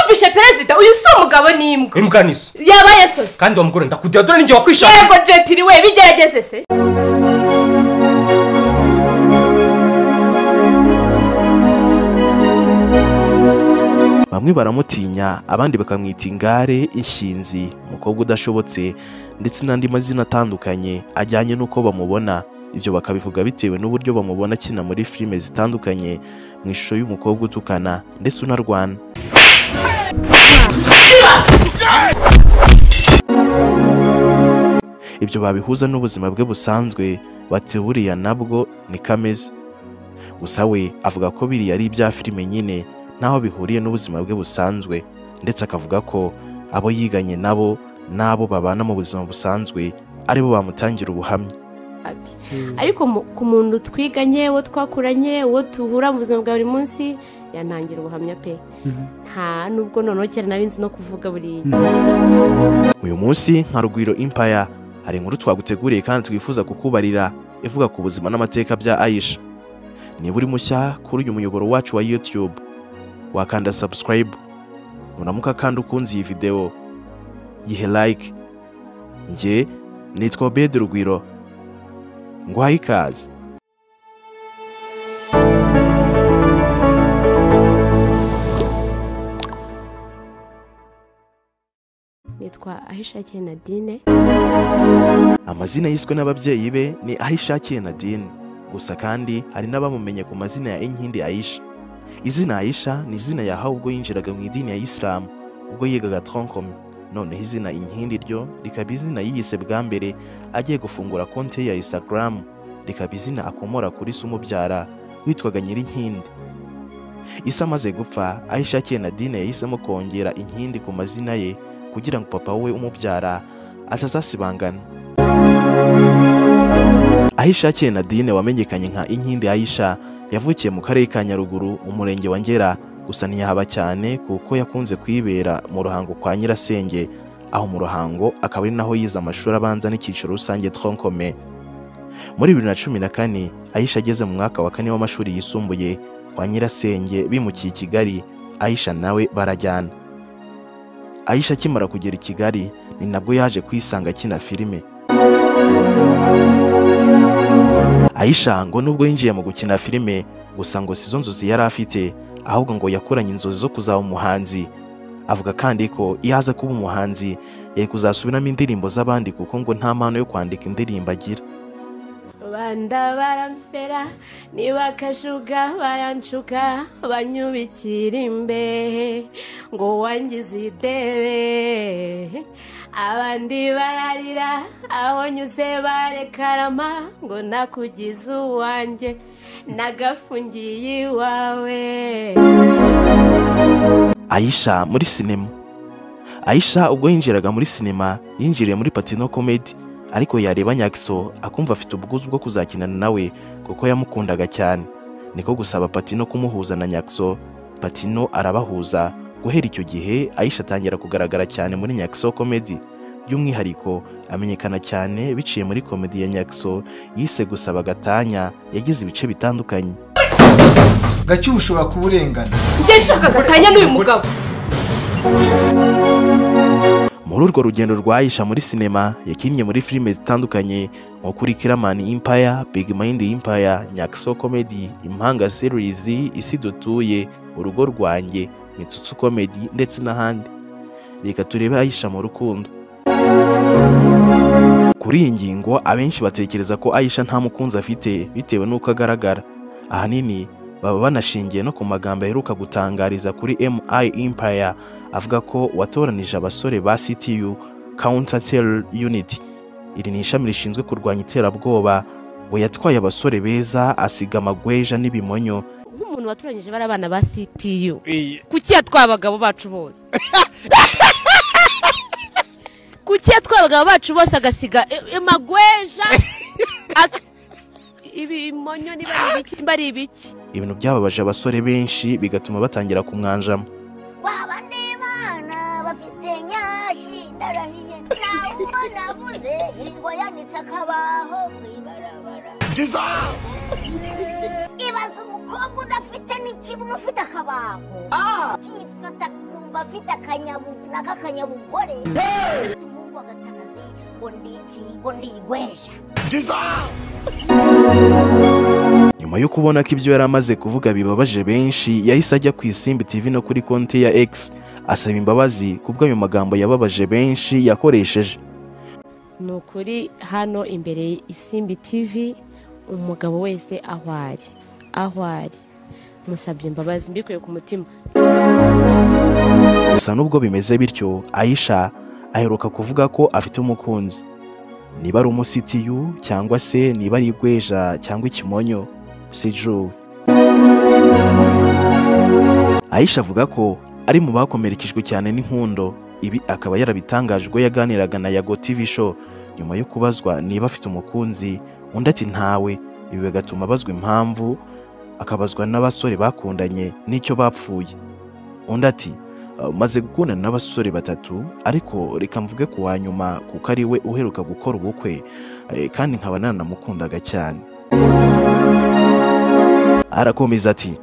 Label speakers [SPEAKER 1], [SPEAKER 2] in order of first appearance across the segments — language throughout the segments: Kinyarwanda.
[SPEAKER 1] wumvishe perezida uyu si umugabo n'imbwa
[SPEAKER 2] imbwa niso
[SPEAKER 1] yabaye sose
[SPEAKER 2] kandi wamugore ndakudira dore ninjye wakwishaka
[SPEAKER 1] yego jetiri we bigerageze se
[SPEAKER 3] bamwe baramutinya abandi bakamwita ingare inshinzi umukobwa udashobotse ndetse n'andi mazina atandukanye ajyanye n'uko bamubona ibyo bakabivuga bitewe n'uburyo bamubona akina muri filime zitandukanye mu ishusho y'umukobwa utukana ndetse unarwana ibyo babihuza n'ubuzima bwe busanzwe bati buriya nabwo ni kameze gusa we avuga ko biriya ari ibya filime nyine naho bihuriye n'ubuzima bwe busanzwe ndetse akavuga ko abo yiganye nabo n'abo babana mu buzima busanzwe aribo bamutangira ubuhamya
[SPEAKER 1] ariko ku muntu twiganye wo twakuranye wo tuhura mu buzima bwa buri munsi yantangira ubuhamya pe nta nubwo noneho cyane nari nzi no kuvuga buriya
[SPEAKER 3] uyu munsi nka Rugwiro Empire hari inkuru twaguteguriye kandi twifuza kukubarira ivuga ku buzima n'amateka bya Aisha. Niba uri mushya kuri uyu muyoboro wacu wa YouTube wakanda subscribe unamuka kandi ukunze iyi video yihe like. Nge nitwa Rugwiro nguhaye ikaze.
[SPEAKER 1] Nitwa Aisha Nadine.
[SPEAKER 3] Amazina yiswe n'ababyeyi be ni Aisha Nadine, gusa kandi hari n'abamumenye ku mazina ya Inkindi Aisha. Izina Aisha ni izina yahawe ubwo yinjiraga mu idini ya Islam ubwo yigaga tronkom. Noneho izina Inkindi ryo rikaba izina yiyise bwa mbere agiye gufungura konti ya Instagram, rikaba izina akomora kuri se umubyara witwaga Nyirinkindi. Isa amaze gupfa, Aisha Nadine yahisemo kongera Inkindi ku mazina ye kugira ngo papa we umubyara atazasibangana. Aisha Nadine wamenyekanye nka Inkindi Aisha yavukiye mu karere ka Nyaruguru umurenge wa Ngera, gusa ntiyahaba cyane kuko yakunze kwibera mu Ruhango kwa Nyirasenge, aho mu Ruhango akaba ari naho yize amashuri abanza n'icyiciro rusange tronkome. Muri 2014 Aisha ageze mu mwaka wa 4 w'amashuri yisumbuye kwa Nyirasenge bimukiye i Kigali, Aisha nawe barajyana. Aisha akimara kugera i Kigali ni nabwo yaje kwisanga akina filime. Aisha ngo nubwo yinjiye mu gukina filime gusa ngo sizo nzozi yari afite, ahubwo ngo yakoranye inzozi zo kuzaba umuhanzi. Avuga kandi ko yaza kuba umuhanzi yari kuzasubiramo indirimbo z'abandi kuko ngo nta mpano yo kwandika indirimbo agira.
[SPEAKER 1] Banda baramfera niba kashuga barancuka banyubikira imbehe ngo wangize idebe, abandi bararira aho nyuze barekarama ngo nakugize uwanjye nagafungiye iwawe.
[SPEAKER 3] Aisha muri sinema. Aisha ubwo yinjiraga muri sinema yinjiriye muri Patino Comedy, ariko yareba Nyakso akumva afite ubwuzu bwo kuzakinana nawe kuko yamukundaga cyane. Niko gusaba Patino kumuhuza na Nyakso, Patino arabahuza. Guhera icyo gihe Aisha atangira kugaragara cyane muri Nyakso Comedy, by'umwihariko amenyekana cyane biciye muri comedy ya Nyakso yise Gusaba Gatanya, yagize ibice bitandukanye.
[SPEAKER 2] Gacyo ushobora kuburengana.
[SPEAKER 1] Njye nshaka Gatanya n'uyu mugabo.
[SPEAKER 3] Muri urwo rugendo rwa Aisha muri sinema yakinnye muri filime zitandukanye nko kuri Kiramani Empire, Big Mind Empire, Nyakso Comedy, Impanga Series, Isi Dutuye, Urugo Rwanjye, Mitsutsu Comedy ndetse n'ahandi. Reka turebe Aisha mu rukundo. Kuri iyi ngingo abenshi batekereza ko Aisha nta mukunzi afite bitewe n'uko agaragara. Ahanini baba banashingiye no ku magambo aheruka gutangariza kuri MI Empire avuga ko watoranije abasore ba CTU Counter Terror Unit. Iri ni ishami rishinzwe kurwanya iterabwoba, ngo yatwaye abasore beza asiga Amagweja n'ibimonyo.
[SPEAKER 1] Nk'umuntu watoranyije bari abana ba CTU kuki yatwaye abagabo bacu bose? Kuki yatwaye abagabo bacu bose agasiga Amagweja ibimonyo bari ibiki?
[SPEAKER 3] Ibintu byababaje abasore benshi bigatuma batangira kumwanjama.
[SPEAKER 4] Babandi bana bafite nyashi ndarahiye nawo navuze yirirwa yanitse akabaho kwibarabara. Ibaza umukobwa udafite n'ikibuno ufite akabaho yifata ku numva afite akanyabugore umuhungu agatanazi ngo ndiki ngo ndigweja.
[SPEAKER 3] Nyuma yo kubona ko ibyo yari amaze kuvuga bibabaje benshi, yahise ajya ku Isimbi TV no kuri konti ya X asaba imbabazi kubw'ayo magambo yababaje benshi yakoresheje.
[SPEAKER 1] Ni ukuri hano imbere Isimbi TV umugabo wese aho ari musabye imbabazi mbikuye ku mutima.
[SPEAKER 3] Gusa nubwo bimeze bityo, Aisha aheruka kuvuga ko afite umukunzi, niba ari umusitiyu cyangwa se niba ari igweja cyangwa ikimonyo sijuwe. Aisha avuga ko ari mu bakomerekejwe cyane n'inkundo. Ibi akaba yarabitangajwe yaganiraga na Yago TV show nyuma yo kubazwa niba afite umukunzi, undi ati ntawe. Ibi bigatuma abazwa impamvu, akabazwa n'abasore bakundanye n'icyo bapfuye. Undi ati maze gukundana n'abasore batatu, ariko reka mvuge ku wa nyuma kuko ari we uheruka gukora ubukwe kandi nkaba nanamukundaga cyane. Arakomeza ati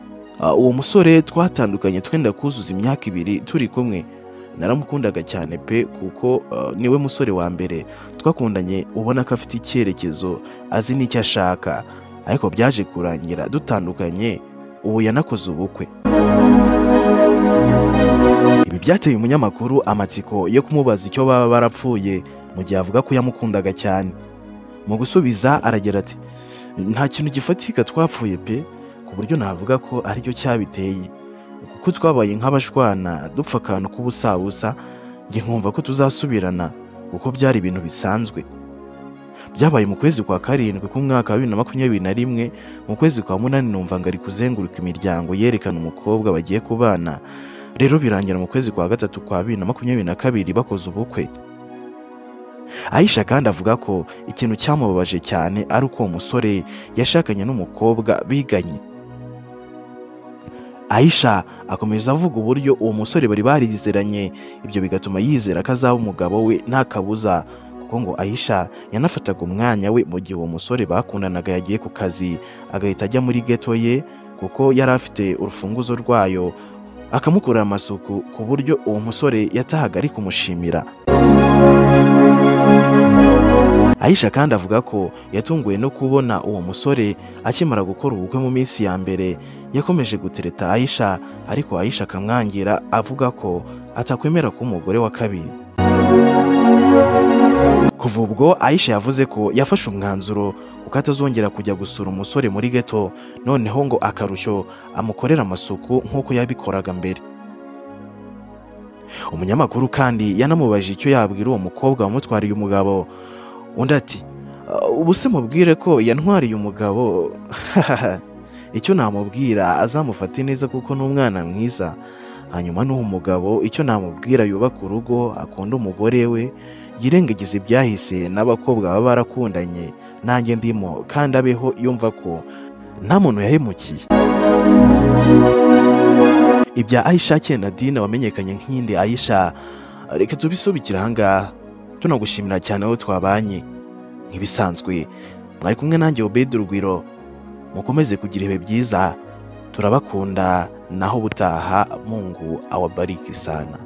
[SPEAKER 3] uwo musore twatandukanye twenda kuzuza imyaka 2 turi kumwe, naramukundaga cyane pe kuko niwe musore wa mbere twakundanye ubona ko afite icyerekezo azi n'icyo ashaka, ariko byaje kurangira dutandukanye, ubu yanakoze ubukwe. Ibi byateye umunyamakuru amatsiko yo kumubaza icyo baba barapfuye mu gihe avuga ko yamukundaga cyane. Mu gusubiza aragira ati nta kintu gifatika twapfuye pe, ku buryo navuga ko aricyo cyabiteye, kuko twabaye nk'abashwana dupfa akantu k'ubusabusa, njye nkumva ko tuzasubirana kuko byari ibintu bisanzwe. Byabaye mu kwezi kwa 7 k'umwaka wa 2021, mu kwezi kwa 8 numva ngo ari kuzenguruka imiryango yerekana umukobwa bagiye kubana, rero birangira mu kwezi kwa 3 kwa 2022 bakoze ubukwe. Aisha kandi avuga ko ikintu cyamubabaje cyane ari uko umusore yashakanye n'umukobwa biganye. Aisha akomeza avuga uburyo uwo musore bari barizeranye, ibyo bigatuma yizera ko azaba umugabo we nta kabuza, kuko ngo Aisha yanafataga umwanya we mu gihe uwo musore bakundanaga yagiye ku kazi, agahita ajya muri ghetto ye kuko yari afite urufunguzo rwayo, akamukorera amasuku ku buryo uwo musore yatahaga ari kumushimira. Aisha kandi avuga ko yatunguwe no kubona uwo musore akimara gukora ubukwe mu minsi ya mbere yakomeje gutereta Aisha, ariko Aisha akamwangira avuga ko atakwemera ko umugore wa kabiri. Kuva ubwo Aisha yavuze ko yafashe umwanzuro kuko atazongera kujya gusura umusore muri ghetto, noneho ngo akarusho amukorera amasuku nk'uko yabikoraga mbere. Umunyamakuru kandi yanamubajije icyo yabwira uwo mukobwa wamutwariye umugabo. Undi ati ubu se mubwire ko yantwariye umugabo? Icyo namubwira azamufate neza kuko n'umwana mwiza, hanyuma n'uwo mugabo icyo namubwira yubaka urugo, akunda umugore we, yirengagiza ibyahise n'abakobwa baba barakundanye nanjye ndimo, kandi abeho yumva ko nta muntu yahemukiye. Ibya Aisha Nadine wamenyekanye nk'indi Aisha reka tubisubikira ahangaha, tunagushimira cyane aho twabanye. Nk'ibisanzwe mwari kumwe nanjye Rugwiro, mukomeze kugira ibihe byiza, turabakunda, naho ubutaha Mungu awabariki sana.